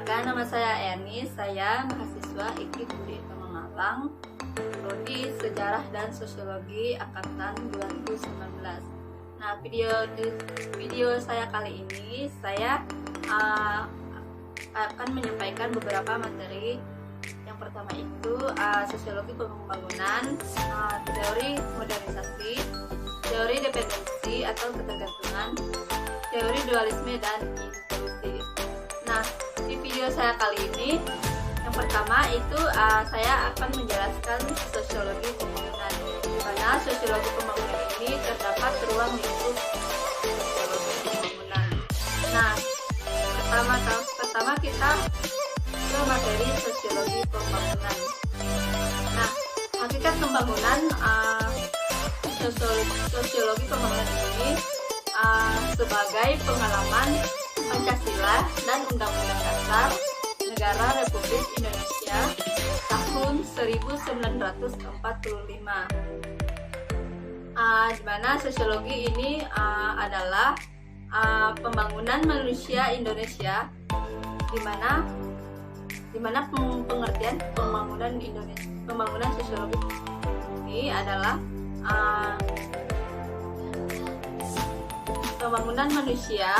Perkenalkan, nama saya Eni, saya mahasiswa IKIP Budi Utama Malang, prodi Sejarah dan Sosiologi angkatan 2019. Nah, video saya kali ini saya akan menyampaikan beberapa materi. Yang pertama itu sosiologi pembangunan, teori modernisasi, teori dependensi atau ketergantungan, teori dualisme dan inklusi. Nah, di video saya kali ini yang pertama itu saya akan menjelaskan sosiologi pembangunan, karena sosiologi pembangunan ini terdapat ruang lingkup sosiologi pembangunan. Nah, pertama kita ke materi sosiologi pembangunan. Nah, hakikat pembangunan sosiologi pembangunan ini sebagai pengalaman Pancasila dan Undang-Undang Dasar Negara Republik Indonesia tahun 1945. Di mana sosiologi ini adalah pembangunan manusia Indonesia, di mana pengertian pembangunan sosiologi ini adalah pembangunan manusia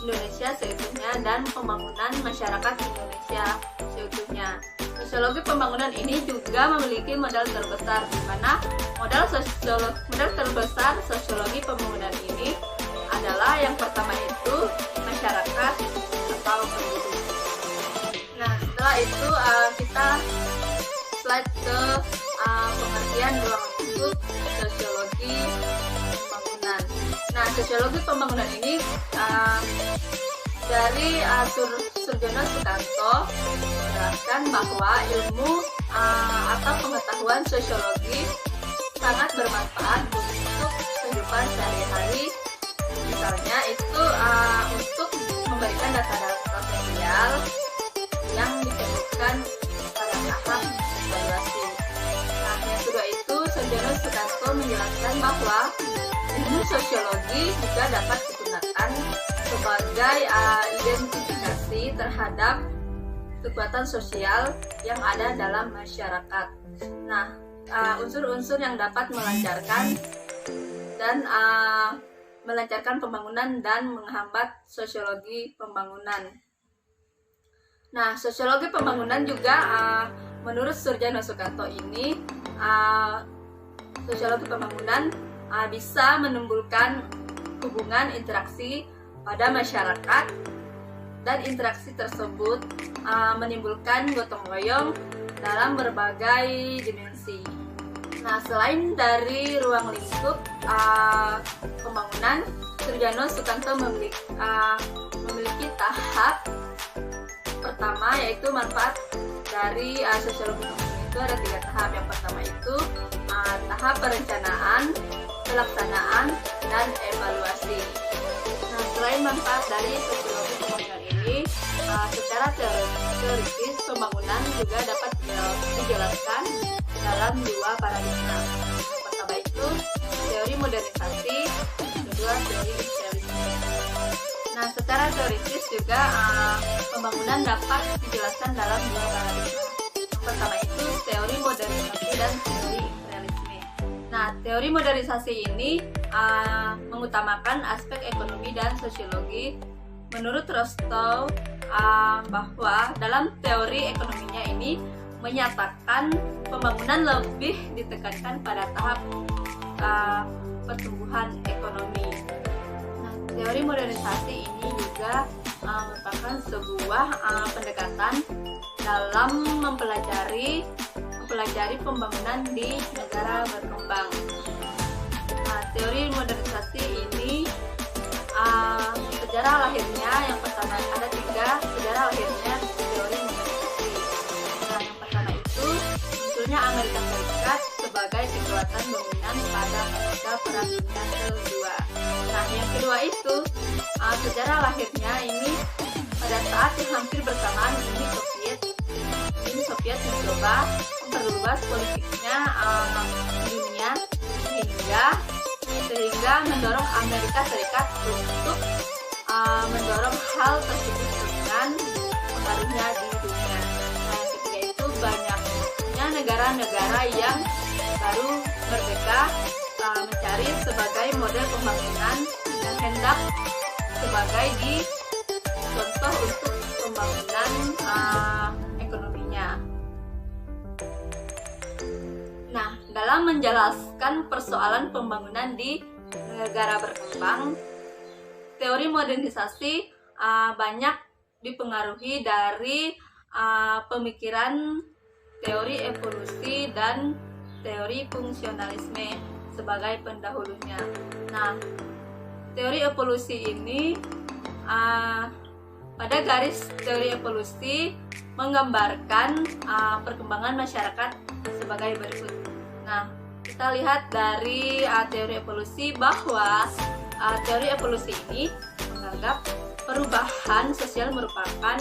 Indonesia seutuhnya dan pembangunan masyarakat Indonesia seutuhnya. Sosiologi pembangunan ini juga memiliki modal terbesar, di mana modal terbesar sosiologi pembangunan ini adalah yang pertama itu masyarakat atau penduduk. Nah, setelah itu kita slide ke pengertian ruang lingkup sosiologi pembangunan. Nah, sosiologi pembangunan ini dari Surjono Sukanto menjelaskan bahwa ilmu atau pengetahuan sosiologi sangat bermanfaat untuk kehidupan sehari-hari. Misalnya itu untuk memberikan data-data sosial yang diperlukan pada tahap evaluasi. Nah, yang kedua itu Surjono Sukanto menjelaskan bahwa ilmu sosiologi juga dapat digunakan sebagai identifikasi terhadap kekuatan sosial yang ada dalam masyarakat. Nah, unsur-unsur yang dapat melancarkan pembangunan dan menghambat sosiologi pembangunan. Nah, sosiologi pembangunan juga menurut Surjono Sukanto ini sosiologi pembangunan bisa menimbulkan hubungan interaksi pada masyarakat, dan interaksi tersebut menimbulkan gotong royong dalam berbagai dimensi. Nah, selain dari ruang lingkup pembangunan, Surjono Sukanto memiliki tahap pertama, yaitu manfaat dari sosiologi pembangunan itu ada 3 tahap. Yang pertama itu tahap perencanaan, pelaksanaan, dan evaluasi. Nah, selain manfaat dari sosiologi pembangunan ini, secara teoritis pembangunan juga dapat dijelaskan dalam 2 paradigma. Yang pertama itu teori modernisasi, yang kedua teori imperialisme. Nah, secara teoritis juga pembangunan dapat dijelaskan dalam 2 paradigma. Yang pertama itu teori modernisasi dan teori imperialisme. Nah, teori modernisasi ini mengutamakan aspek ekonomi dan sosiologi. Menurut Rostow, bahwa dalam teori ekonominya ini menyatakan pembangunan lebih ditekankan pada tahap pertumbuhan ekonomi. Nah, teori modernisasi ini juga merupakan sebuah pendekatan dalam mempelajari pembangunan di negara berkembang. Nah, teori modernisasi ini sejarah lahirnya yang pertama ada 3 sejarah lahirnya teori modernisasi. Nah, yang pertama itu munculnya Amerika Serikat sebagai kekuatan dominan pada masa Perang Dunia Kedua. Nah, yang kedua itu sejarah lahirnya ini pada saat yang hampir bersamaan Uni Soviet mencoba memperluas politiknya dunia sehingga mendorong Amerika Serikat untuk mendorong hal tersebut dengan pengaruhnya di dunia. Nah, yang ketiga itu banyaknya negara-negara yang baru merdeka mencari sebagai model pembangunan yang hendak sebagai contoh untuk pembangunan ekonominya. Nah, dalam menjelaskan persoalan pembangunan di negara berkembang, teori modernisasi banyak dipengaruhi dari pemikiran teori evolusi dan teori fungsionalisme sebagai pendahulunya. Nah, teori evolusi ini pada garis teori evolusi menggambarkan perkembangan masyarakat sebagai berikut. Nah, kita lihat dari teori evolusi bahwa teori evolusi ini menganggap perubahan sosial merupakan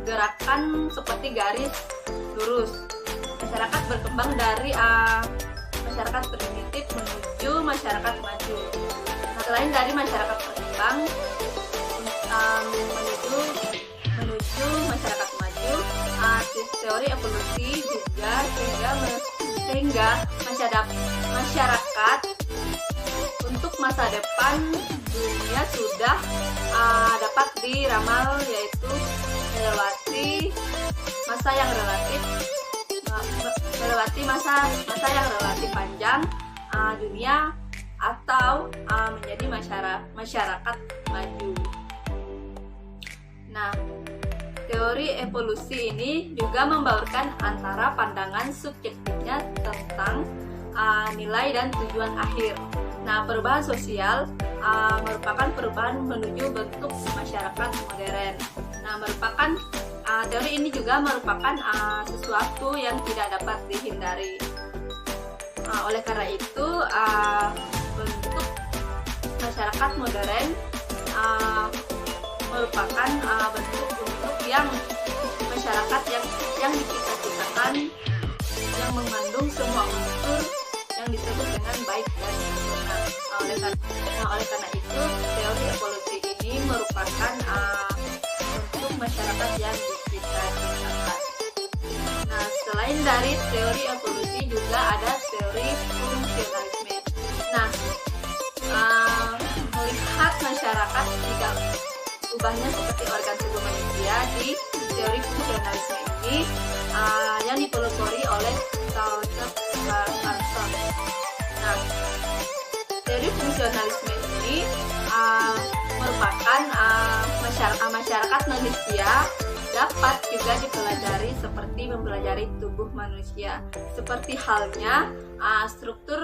gerakan seperti garis lurus. Masyarakat berkembang dari masyarakat primitif menuju masyarakat maju. Nah, selain dari masyarakat berkembang menuju masyarakat maju, teori evolusi juga sehingga masyarakat untuk masa depan dunia sudah dapat diramal, yaitu melewati masa yang relatif panjang dunia atau menjadi masyarakat maju. Nah, teori evolusi ini juga membaurkan antara pandangan subjektifnya tentang nilai dan tujuan akhir. Nah, perubahan sosial merupakan perubahan menuju bentuk masyarakat modern. Nah, teori ini juga merupakan sesuatu yang tidak dapat dihindari. Oleh karena itu, bentuk masyarakat modern merupakan bentuk yang masyarakat yang dicita-citakan, yang mengandung semua unsur yang disebut dengan baik dan sempurna. Oleh karena itu, teori evolusi ini merupakan bentuk masyarakat yang dicita-citakan. Nah, selain dari teori evolusi juga ada teori fungsionalisme. Nah, melihat masyarakat tidak ubahnya seperti organ tubuh manusia, di teori fungsionalisme ini yang dipelopori oleh Joseph Thomson. Nah, teori fungsionalisme ini merupakan masyarakat manusia dapat juga dipelajari seperti mempelajari tubuh manusia, seperti halnya struktur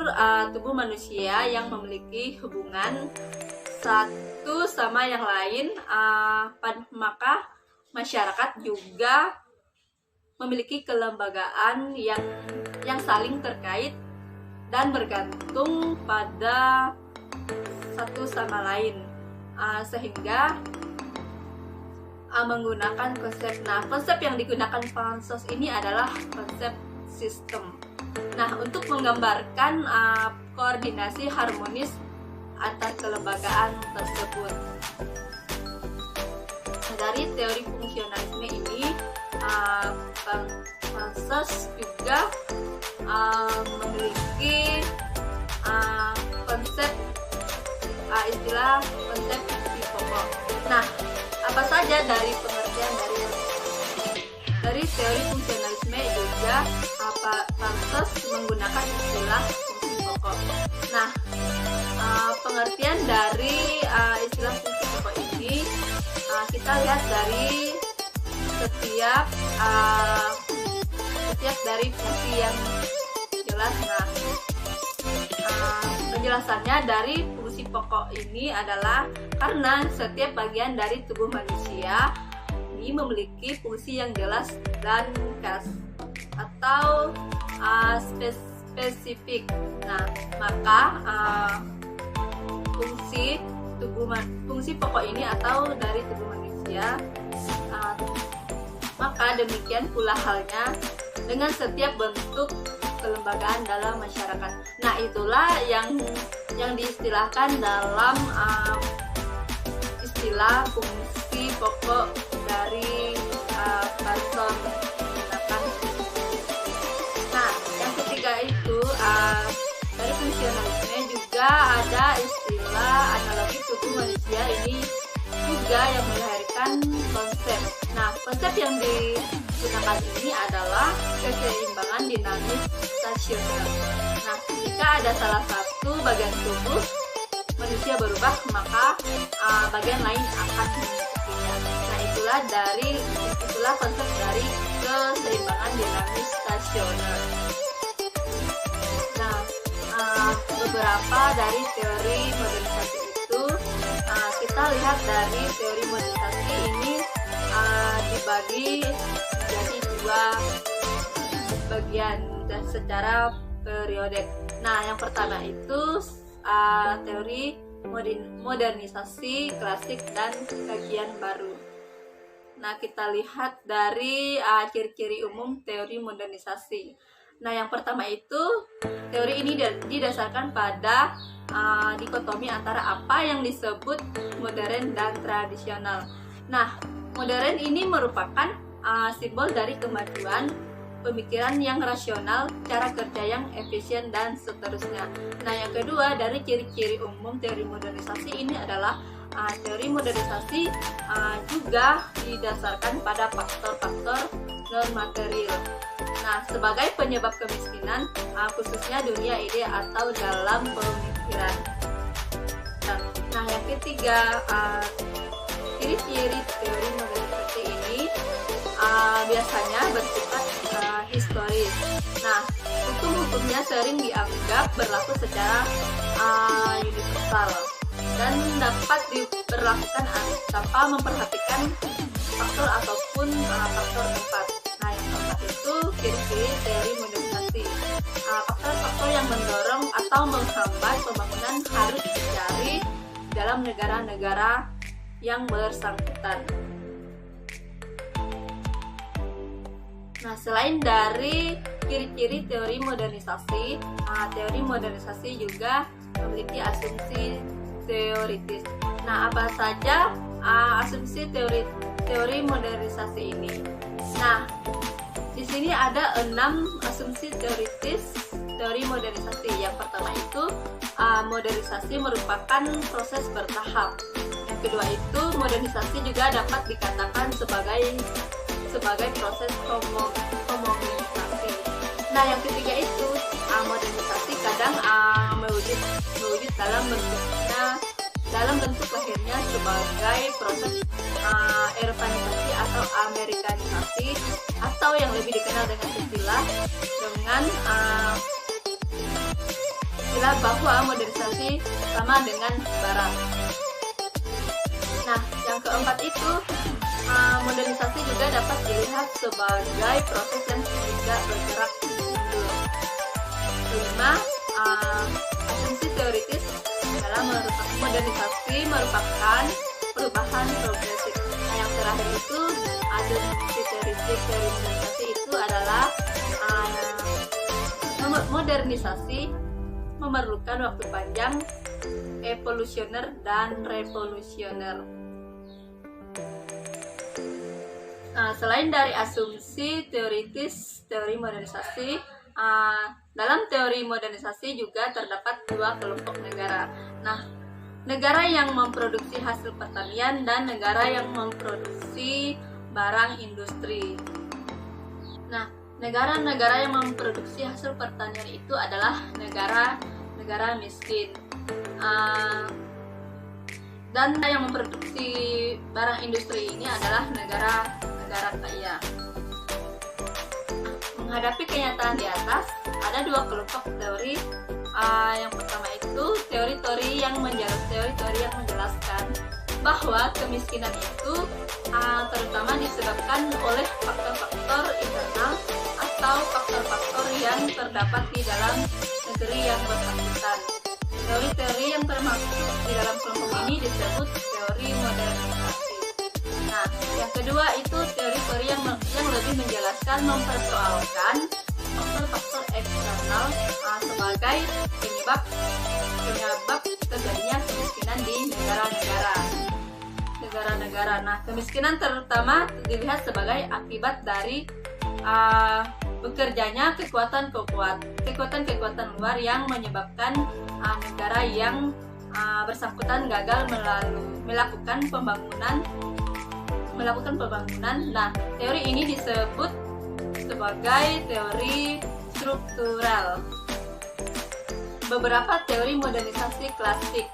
tubuh manusia yang memiliki hubungan satu sama yang lain, maka masyarakat juga memiliki kelembagaan yang saling terkait dan bergantung pada satu sama lain, sehingga menggunakan konsep. Nah, konsep yang digunakan pansos ini adalah konsep sistem. Nah, untuk menggambarkan koordinasi harmonis antar kelembagaan tersebut. Dari teori fungsionalisme ini, pansos juga memiliki konsep istilah konsep fungsi pokok. Nah, apa saja dari pengertian dari teori fungsionalisme juga pansos menggunakan istilah fungsi pokok. Nah, pengertian dari istilah fungsi pokok ini kita lihat dari setiap dari fungsi yang jelas. Nah, penjelasannya dari fungsi pokok ini adalah karena setiap bagian dari tubuh manusia ini memiliki fungsi yang jelas dan khas atau spesifik. Nah, maka fungsi pokok ini atau dari tubuh manusia, maka demikian pula halnya dengan setiap bentuk kelembagaan dalam masyarakat. Nah, itulah yang diistilahkan dalam istilah fungsi pokok dari person menggunakan. Nah, yang ketiga itu dari fungsionalisme juga ada istilah analogi tubuh manusia ini juga yang melahirkan konsep. Nah, konsep yang digunakan ini adalah keseimbangan dinamis stasioner. Nah, jika ada salah satu bagian tubuh manusia berubah, maka bagian lain akan mengikutinya. Nah, itulah konsep dari keseimbangan dinamis stasioner. Nah, beberapa dari teori modernisasi itu kita lihat dari teori modernisasi ini dibagi menjadi dua bagian dan secara periode. Nah, yang pertama itu teori modernisasi klasik dan kajian baru. Nah, kita lihat dari ciri-ciri umum teori modernisasi. Nah, yang pertama itu teori ini didasarkan pada dikotomi antara apa yang disebut modern dan tradisional. Nah, modern ini merupakan simbol dari kemajuan pemikiran yang rasional, cara kerja yang efisien, dan seterusnya. Nah, yang kedua dari ciri-ciri umum teori modernisasi ini adalah teori modernisasi juga didasarkan pada faktor-faktor non-material. Nah, sebagai penyebab kemiskinan, khususnya dunia ide atau dalam pemikiran. Nah, yang ketiga, ciri-ciri teori modernisasi ini biasanya bersifat historis. Nah, hukum-hukumnya sering dianggap berlaku secara universal dan dapat diberlakukan tanpa memperhatikan faktor ataupun faktor tempat. Nah, yang keempat itu ciri-ciri teori modernisasi. Faktor-faktor yang mendorong atau menghambat pembangunan harus dicari dalam negara-negara yang bersangkutan. Nah, selain dari ciri-ciri teori modernisasi juga memiliki asumsi teoritis. Nah, apa saja asumsi teori modernisasi ini? Nah, di sini ada 6 asumsi teoritis teori modernisasi. Yang pertama itu modernisasi merupakan proses bertahap. Yang kedua itu modernisasi juga dapat dikatakan sebagai proses homogenisasi. Nah, yang ketiga itu modernisasi kadang mewujud dalam bentuk lahirnya sebagai proses Eropanisasi atau Amerikanisasi, atau yang lebih dikenal dengan istilah bahwa modernisasi sama dengan barat. Nah, yang keempat itu modernisasi juga dapat dilihat sebagai proses yang tidak bergerak mundur. Kelima, asumsi teoritis dalam modernisasi merupakan perubahan progresif. Nah, yang terakhir itu asumsi teoritis dari modernisasi itu adalah modernisasi memerlukan waktu panjang, evolusioner dan revolusioner. Nah, selain dari asumsi teoritis teori modernisasi, dalam teori modernisasi juga terdapat dua kelompok negara. Nah, negara yang memproduksi hasil pertanian dan negara yang memproduksi barang industri. Nah, negara-negara yang memproduksi hasil pertanian itu adalah negara miskin. Dan yang memproduksi barang industri ini adalah negara kaya. Menghadapi kenyataan di atas, ada dua kelompok teori. Yang pertama itu teori-teori yang menjelaskan bahwa kemiskinan itu terutama disebabkan oleh faktor-faktor internal atau faktor-faktor yang terdapat di dalam negeri yang bersangkutan. Teori-teori yang termasuk di dalam kelompok ini disebut teori modernisasi. Nah, yang kedua itu teori-teori yang lebih menjelaskan mempersoalkan faktor-faktor eksternal sebagai penyebab terjadinya kemiskinan di negara-negara negara-negara. Nah, kemiskinan terutama dilihat sebagai akibat dari bekerjanya kekuatan-kekuatan luar yang menyebabkan negara yang bersangkutan gagal melakukan pembangunan. Nah, teori ini disebut sebagai teori struktural. Beberapa teori modernisasi klasik.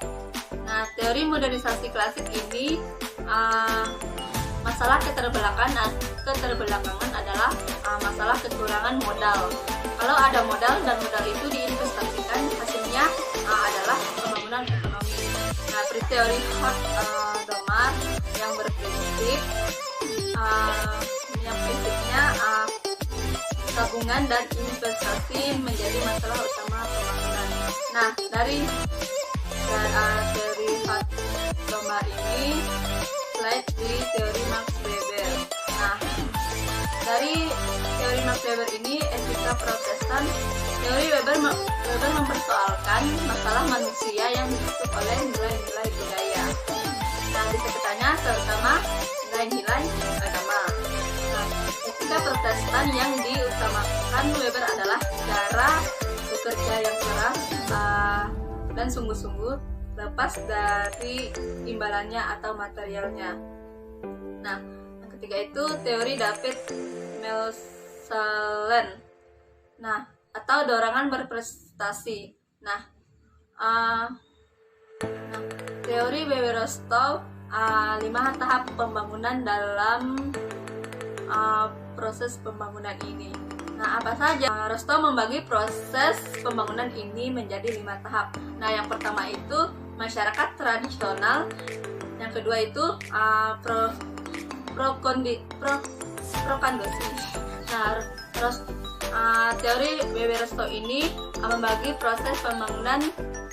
Nah, teori modernisasi klasik ini masalah keterbelakangan adalah masalah kekurangan modal. Kalau ada modal dan modal itu diinvestasikan, hasilnya adalah pembangunan ekonomi. Nah, teori Domar yang berprinsip tabungan dan investasi menjadi masalah utama pembangunan. Nah, dari teori Domar ini slide di teori Max Weber. Nah, dari teori Max Weber ini etika Protestan, teori Weber mempersoalkan masalah manusia yang ditutup oleh nilai-nilai budaya. Nah, di sekitarnya terutama nilai-nilai agama. Nah, etika Protestan yang diutamakan Weber adalah cara bekerja yang keras dan sungguh-sungguh lepas dari imbalannya atau materialnya. Nah, yang ketiga itu teori David Melsalen. Nah, atau dorongan berprestasi. Nah, teori Weber-Rostow 5 tahap pembangunan dalam proses pembangunan ini. Nah, apa saja? Rostow membagi proses pembangunan ini menjadi 5 tahap. Nah, yang pertama itu masyarakat tradisional, yang kedua itu prokandosi. Nah, teori Weber-Rostow ini membagi proses pembangunan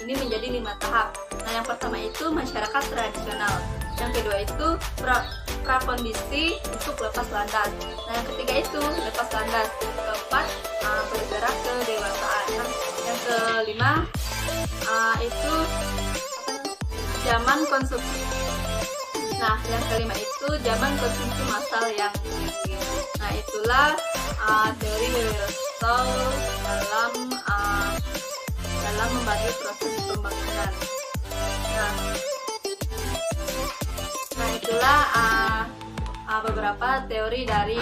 ini menjadi 5 tahap. Nah, yang pertama itu masyarakat tradisional, yang kedua itu prakondisi untuk lepas landas. Nah, yang ketiga itu lepas landas, keempat bergerak ke dewasaan. Nah, yang kelima itu zaman konsumsi. Nah, yang kelima itu zaman konsumsi massal yang tinggi. Nah, itulah teori Weber-Rostow dalam membagi proses pembangunan. Nah, itulah beberapa teori dari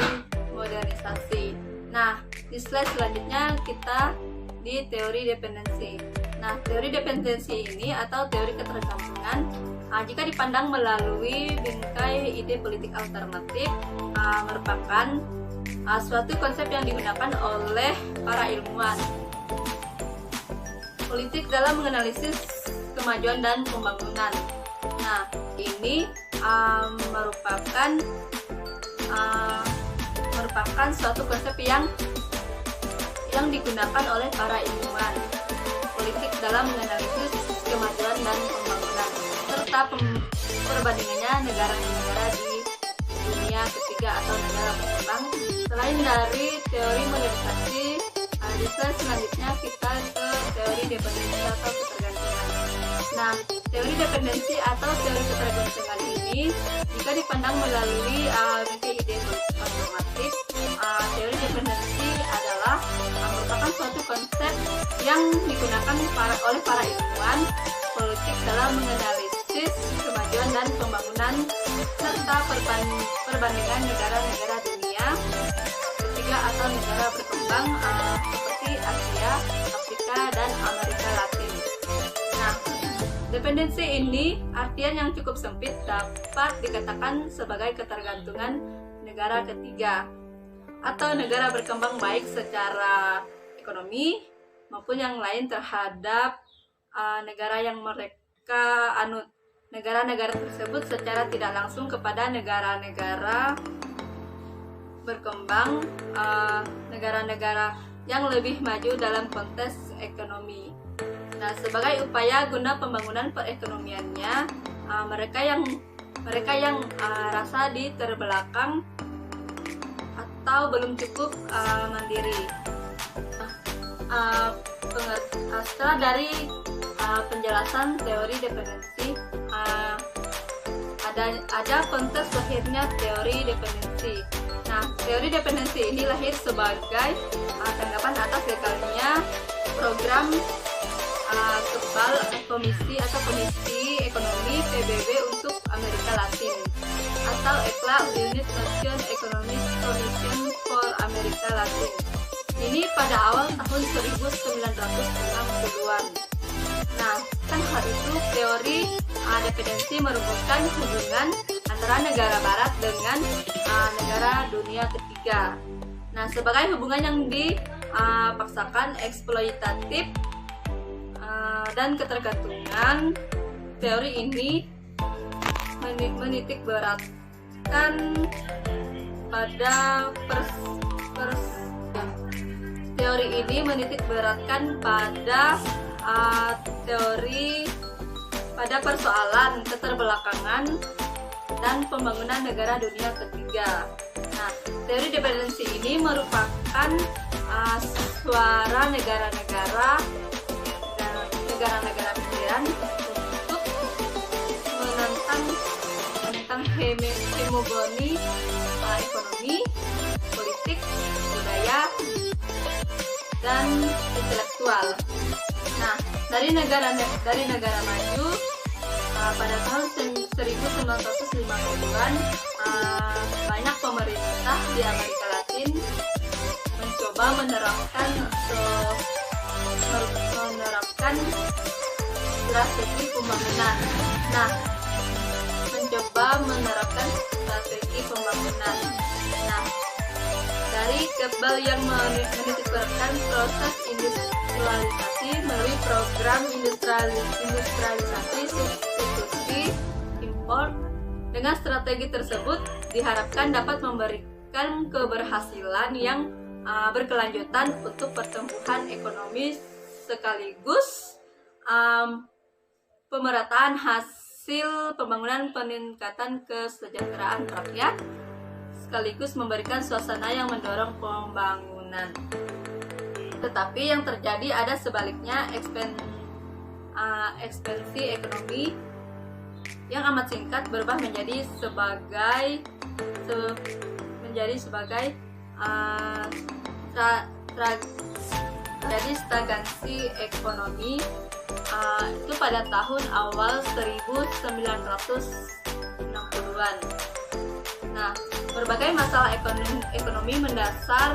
modernisasi. Nah, di slide selanjutnya kita di teori dependensi. Nah, teori dependensi ini atau teori ketergantungan jika dipandang melalui bingkai ide politik alternatif merupakan suatu konsep yang digunakan oleh para ilmuwan politik dalam menganalisis kemajuan dan pembangunan. Nah, ini merupakan suatu konsep yang digunakan oleh para ilmuwan politik dalam menganalisis kemajuan dan pembangunan serta perbandingannya negara-negara di dunia ketiga atau negara berkembang. Selain dari teori modernisasi, di slide selanjutnya kita ke teori dependensi atau ketergantungan. Nah, teori dependensi atau teori ketergantungan ini jika dipandang melalui ide politik alternatif, teori dependensi adalah merupakan suatu konsep yang digunakan oleh para ilmuwan politik dalam menganalisis kemajuan dan pembangunan serta perbandingan negara-negara dunia ketiga atau negara berkembang seperti Asia, Afrika, dan Amerika Latin. Nah, dependensi ini artian yang cukup sempit dapat dikatakan sebagai ketergantungan negara ketiga atau negara berkembang baik secara ekonomi maupun yang lain terhadap negara yang mereka anut. Negara-negara tersebut secara tidak langsung kepada negara-negara berkembang, negara-negara yang lebih maju dalam konteks ekonomi. Nah, sebagai upaya guna pembangunan perekonomiannya, mereka yang rasa di terbelakang atau belum cukup mandiri. Setelah dari penjelasan teori dependensi, ada ada konteks lahirnya teori dependensi. Nah, teori dependensi ini lahir sebagai tanggapan atas gagalnya program kebal Komisi Ekonomi PBB untuk Amerika Latin atau ECLA, United Nations Economic Commission for America Latin. Ini pada awal tahun 1960-an. Nah, kan hal itu teori dependensi merupakan hubungan antara negara barat dengan negara dunia ketiga. Nah, sebagai hubungan yang dipaksakan, eksploitatif, dan ketergantungan, teori ini menitik beratkan pada persoalan keterbelakangan dan pembangunan negara dunia ketiga. Nah, teori dependensi ini merupakan suara negara-negara pinggiran untuk menentang hegemoni ekonomi, politik, budaya, dan intelektual. Nah, dari negara maju pada tahun 1950-an banyak pemerintah di Amerika Latin mencoba menerapkan strategi pembangunan. Nah, dari kebal yang menitikberatkan proses industrialisasi melalui program industrialisasi substitusi impor. Dengan strategi tersebut diharapkan dapat memberikan keberhasilan yang berkelanjutan untuk pertumbuhan ekonomi sekaligus pemerataan hasil pembangunan, peningkatan kesejahteraan rakyat, sekaligus memberikan suasana yang mendorong pembangunan. Tetapi yang terjadi ada sebaliknya, ekspansi ekonomi yang amat singkat berubah menjadi stagnasi ekonomi itu pada tahun awal 1960-an. Nah, berbagai masalah ekonomi mendasar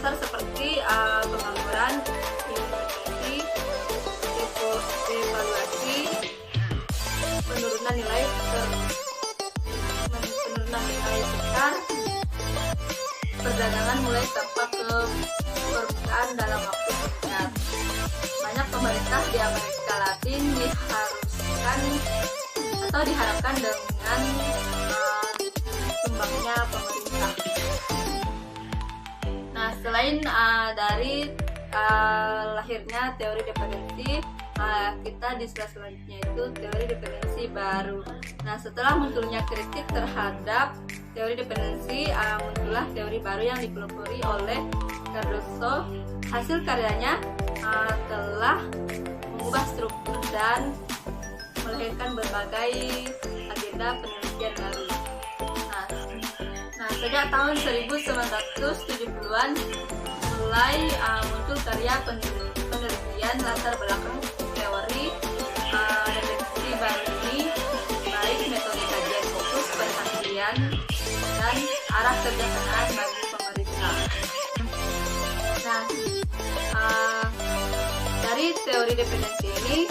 seperti pengangguran, inflasi, devaluasi, penurunan nilai tukar, perdagangan mulai tampak ke permukaan dalam waktu singkat. Banyak pemerintah di Amerika Latin diharapkan dengan tumbangnya pemerintah. Nah, selain dari lahirnya teori dependensi, kita di slide selanjutnya itu teori dependensi baru. Nah, setelah munculnya kritik terhadap teori dependensi, muncullah teori baru yang dipelopori oleh Cardoso. Hasil karyanya telah mengubah struktur dan melahirkan berbagai agenda penelitian baru. Nah, sejak tahun 1970-an mulai muncul karya penelitian latar belakang teori dependensi baru ini, baik metode kajian fokus, perhatian, dan arah kebijaksanaan bagi pemerintah. Nah, dari teori dependensi ini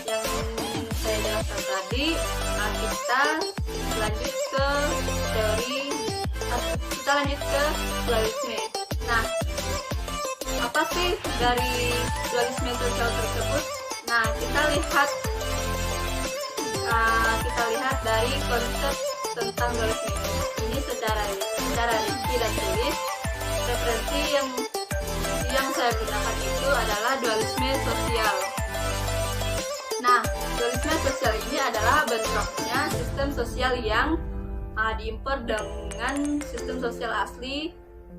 yang saya jelaskan tadi, kita lanjut ke dualisme. Nah, apa sih dari dualisme sosial tersebut? Nah, kita lihat dari konsep tentang dualisme ini secara rinci dan tulis. Referensi yang saya gunakan itu adalah dualisme sosial. Nah, dualisme sosial ini adalah bentroknya sistem sosial yang diimpor dengan sistem sosial asli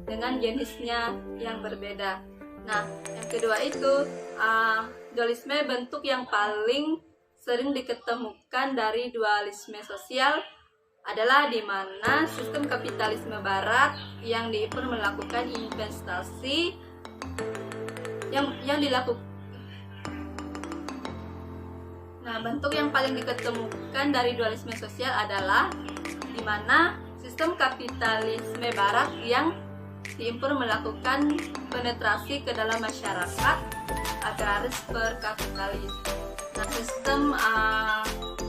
dengan jenisnya yang berbeda. Nah, yang kedua itu dualisme bentuk yang paling sering diketemukan dari dualisme sosial adalah di mana sistem kapitalisme barat yang melakukan investasi yang dilakukan. Nah, bentuk yang paling diketemukan dari dualisme sosial adalah di mana sistem kapitalisme barat yang melakukan penetrasi ke dalam masyarakat agraris per kapitalis. Nah, sistem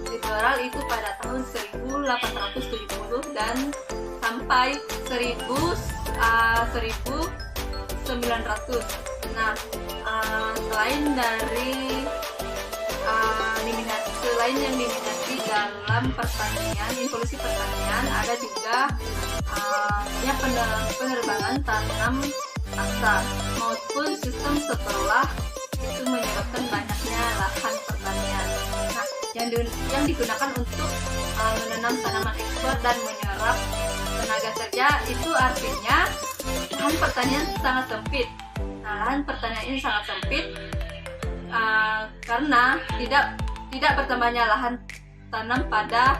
liberal itu pada tahun 1870 dan sampai 1900. Nah, selain yang diminati dalam pertanian, inklusi pertanian, ada juga penerbangan tanam paksa maupun sistem setelah itu menyebabkan banyaknya lahan pertanian. Nah, yang digunakan untuk menanam tanaman ekspor dan menyerap tenaga kerja, itu artinya lahan pertanian sangat sempit. Nah, lahan pertanian ini sangat sempit karena tidak bertambahnya lahan tanam pada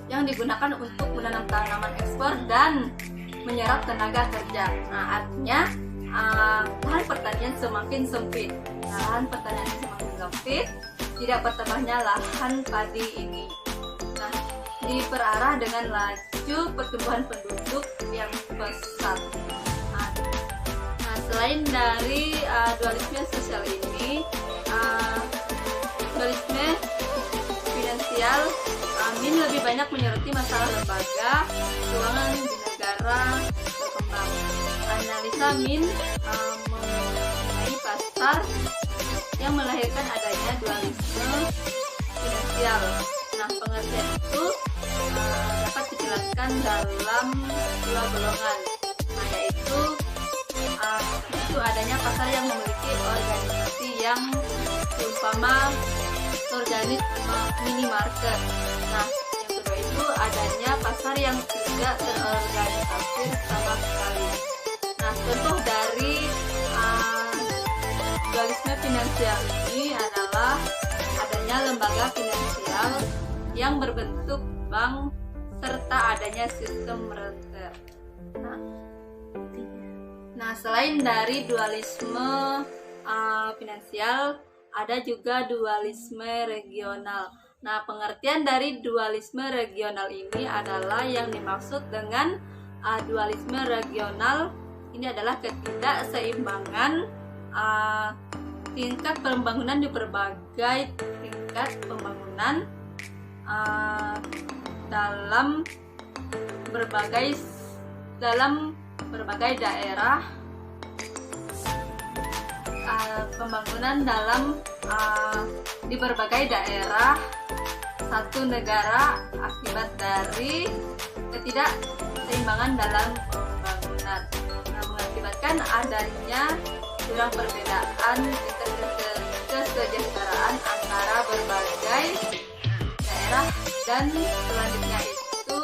yang digunakan untuk menanam tanaman ekspor dan menyerap tenaga kerja. Nah, artinya lahan pertanian semakin sempit. Tidak bertambahnya lahan padi ini. Nah, diperarah dengan laju pertumbuhan penduduk yang pesat. Nah, selain dari dualisme sosial ini, dualisme finansial lebih banyak menyoroti masalah lembaga keuangan di negara berkembang. Analisa mengenai pasar yang melahirkan adanya dualisme finansial. Nah, pengertian itu dapat dijelaskan dalam dua golongan. Nah, yaitu adanya pasar yang memiliki organisasi yang seumpama organik minimarket. Nah, yang kedua itu adanya pasar yang tidak terorganisasi sama sekali. Nah, contoh dari dualisme finansial ini adalah adanya lembaga finansial yang berbentuk bank serta adanya sistem moneter. Nah, selain dari dualisme finansial, ada juga dualisme regional. Nah, pengertian dari dualisme regional ini adalah yang dimaksud dengan dualisme regional ini adalah ketidakseimbangan tingkat pembangunan di berbagai tingkat pembangunan dalam berbagai daerah, pembangunan di berbagai daerah satu negara akibat dari ketidakseimbangan dalam pembangunan. Nah, mengakibatkan adanya jurang perbedaan kesejahteraan antara berbagai daerah dan selanjutnya itu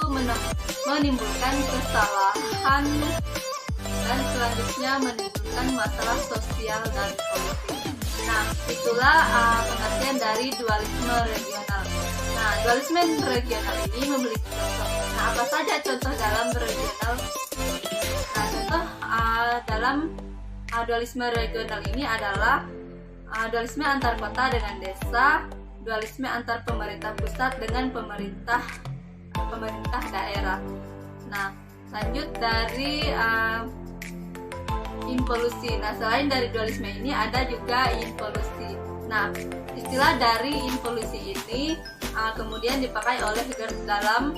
menimbulkan kesalahan dan selanjutnya menimbulkan masalah sosial dan politik. Nah, itulah pengertian dari dualisme regional. Nah, dualisme regional ini memiliki contoh. Nah, apa saja contoh dalam regional? Nah, contoh dalam dualisme regional ini adalah dualisme antar kota dengan desa, dualisme antar pemerintah pusat dengan pemerintah daerah. Nah, lanjut dari involusi. Nah, selain dari dualisme ini ada juga involusi. Nah, istilah dari involusi ini kemudian dipakai oleh Gerd dalam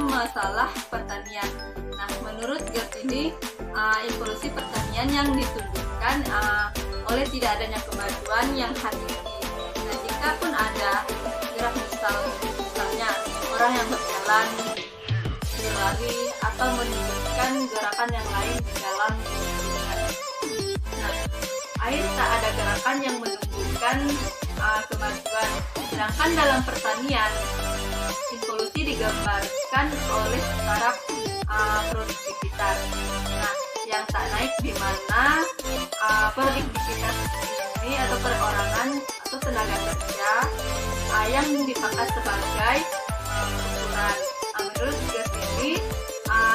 masalah pertanian. Nah, menurut Gerd ini involusi pertanian yang ditunjukkan oleh tidak adanya kemajuan yang hakiki. Nah, jika pun ada gerak misalnya orang yang berjalan, berlari, atau menunjukkan gerakan yang lain di dalam lingkungan. Nah, air tak ada gerakan yang menunjukkan kemajuan. Sedangkan dalam pertanian, involusi digambarkan oleh taraf produktivitas. Nah, yang tak naik di mana produktivitas ini atau perorangan atau tenaga kerja yang dipakai sebagai ukuran. Menurut Gas ini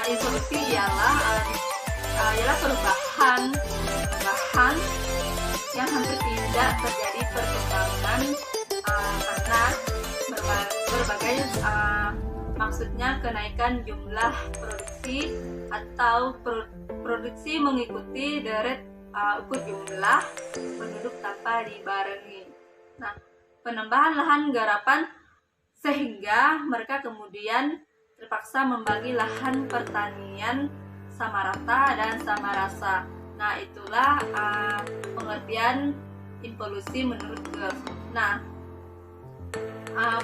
involusi ialah perubahan yang hampir tidak terjadi perkembangan karena berbagai maksudnya kenaikan jumlah produksi atau produksi mengikuti deret ukur jumlah penduduk tanpa dibarengi. Nah, penambahan lahan garapan sehingga mereka kemudian terpaksa membagi lahan pertanian sama rata dan sama rasa. Nah, itulah pengertian involusi menurut Gelf. Nah,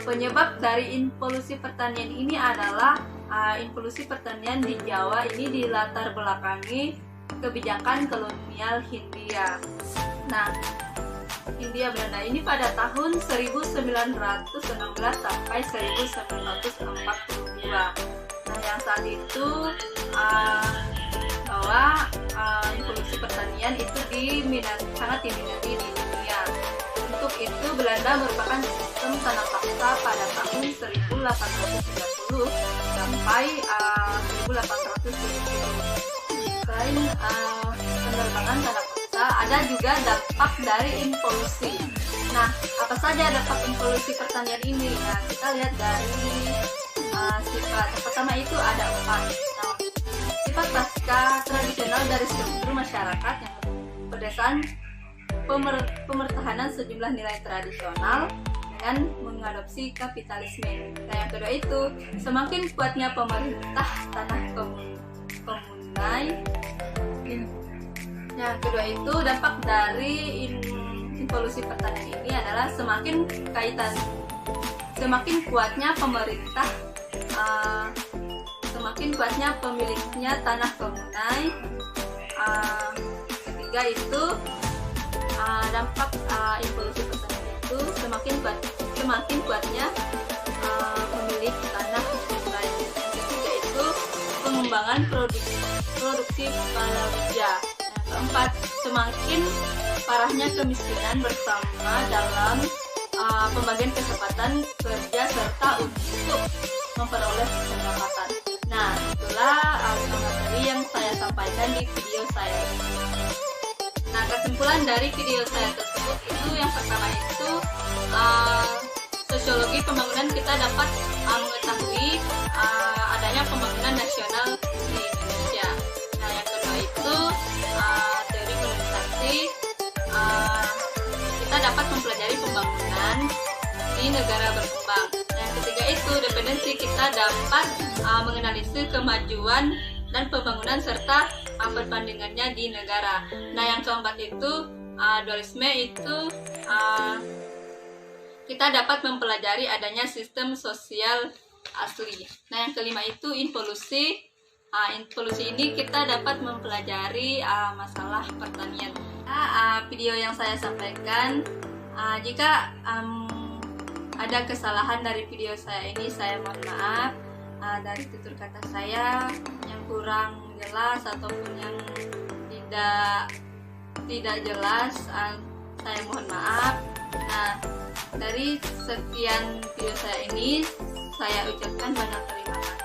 penyebab dari involusi pertanian ini adalah involusi pertanian di Jawa ini dilatar belakangi kebijakan kolonial Hindia. Nah, Hindia Belanda ini pada tahun 1916 sampai 1942. Nah, yang saat itu bahwa involusi pertanian itu sangat diminati di dunia. Untuk itu Belanda merupakan sistem tanah paksa pada tahun 1830 sampai 1870. Selain penerbangan tanah paksa, ada juga dampak dari involusi. Nah, apa saja dampak involusi pertanian ini? Nah, kita lihat dari sifat. Yang pertama itu ada 4. Nah, sifat pasca tradisional dari struktur masyarakat yang berdasarkan pemertahanan sejumlah nilai tradisional dengan mengadopsi kapitalisme. Nah, yang kedua itu semakin kuatnya pemerintah tanah komunai. Yang kedua itu dampak dari involusi pertanian ini adalah semakin kuatnya pemerintah, semakin kuatnya pemiliknya tanah komunai. Ketiga itu dampak involusi pertanian itu semakin kuatnya pemilik tanah komunai. Ketiga itu pengembangan produksi palawija. Keempat, semakin parahnya kemiskinan bersama dalam pembagian kesempatan kerja serta untuk memperoleh pendapatan. Nah, itulah materi yang saya sampaikan di video saya. Nah, kesimpulan dari video saya tersebut itu yang pertama itu sosiologi pembangunan kita dapat mengetahui adanya pembangunan nasional di Indonesia. Nah, yang kedua itu teori kolonisasi, kita dapat mempelajari pembangunan di negara berkembang. Nah, yang ketiga itu dependensi, kita dapat menganalisis kemajuan dan pembangunan serta perbandingannya di negara. Nah, yang keempat itu dualisme, itu kita dapat mempelajari adanya sistem sosial asli. Nah, yang kelima itu involusi. Involusi ini kita dapat mempelajari masalah pertanian. Video yang saya sampaikan, jika ada kesalahan dari video saya ini, saya mohon maaf. Dari tutur kata saya yang kurang jelas ataupun yang tidak jelas, saya mohon maaf. Nah, dari sekian video saya ini, saya ucapkan banyak terima kasih.